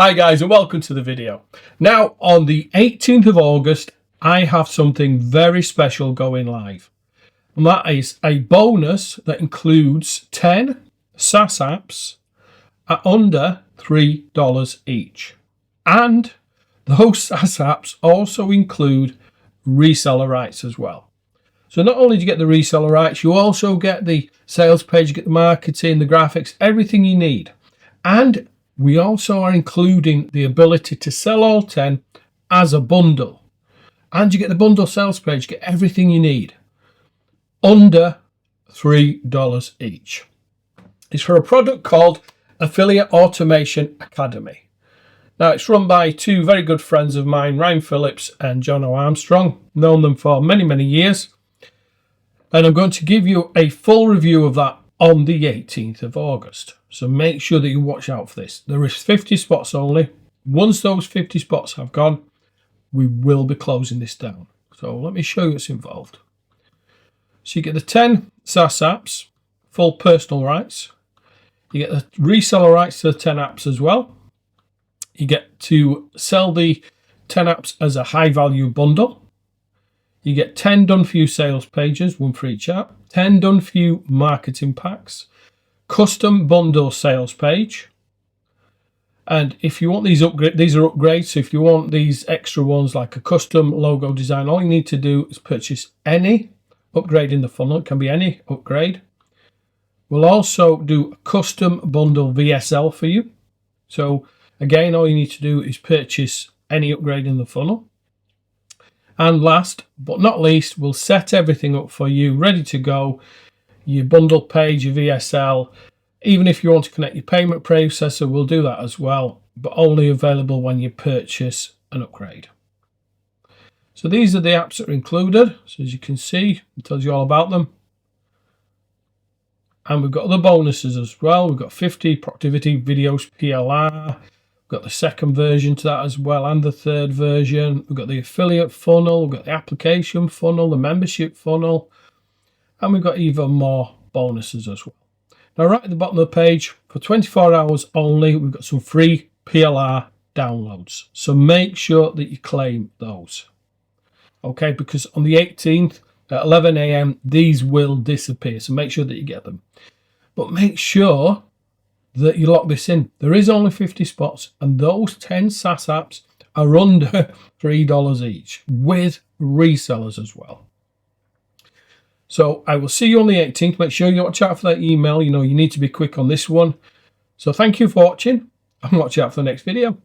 Hi guys and welcome to the video. Now on the 18th of August I have something very special going live, and that is a bonus that includes 10 SaaS apps at under $3 each, and those SaaS apps also include reseller rights as well. So not only do you get the reseller rights, you also get the sales page, you get the marketing, the graphics, everything you need. And we also are including the ability to sell all 10 as a bundle. And you get the bundle sales page, you get everything you need under $3 each. It's for a product called Affiliate Automation Academy. Now it's run by two very good friends of mine, Ryan Phillips and John Armstrong. Known them for many years. And I'm going to give you a full review of that on the 18th of August. So make sure that you watch out for this. There is 50 spots only. Once those 50 spots have gone, we will be closing this down. So let me show you what's involved. So you get the 10 SaaS apps, full personal rights. You get the reseller rights to the 10 apps as well. You get to sell the 10 apps as a high value bundle. You get 10 done for you sales pages, one for each app, 10 done for you marketing packs, custom bundle sales page. And if you want these are upgrades. So if you want these extra ones like a custom logo design, all you need to do is purchase any upgrade in the funnel. It can be any upgrade. We'll also do a custom bundle VSL for you. So again, all you need to do is purchase any upgrade in the funnel. And last but not least, we'll set everything up for you, ready to go. Your bundle page, your VSL. Even if you want to connect your payment processor, we'll do that as well, but only available when you purchase an upgrade. So these are the apps that are included. So as you can see, it tells you all about them. And we've got other bonuses as well. We've got 50 productivity videos PLR. We've got the second version to that as well, and the third version. We've got the affiliate funnel, we've got the application funnel, the membership funnel, and we've got even more bonuses as well. Now right at the bottom of the page, for 24 hours only, we've got some free PLR downloads. So make sure that you claim those. Okay, because on the 18th at 11 a.m, these will disappear. So make sure that you get them. But make sure that you lock this in. There is only 50 spots, and those 10 SaaS apps are under $3 each with resellers as well. So I will see you on the 18th. Make sure you watch out for that email. You know, you need to be quick on this one. So thank you for watching, and watch out for the next video.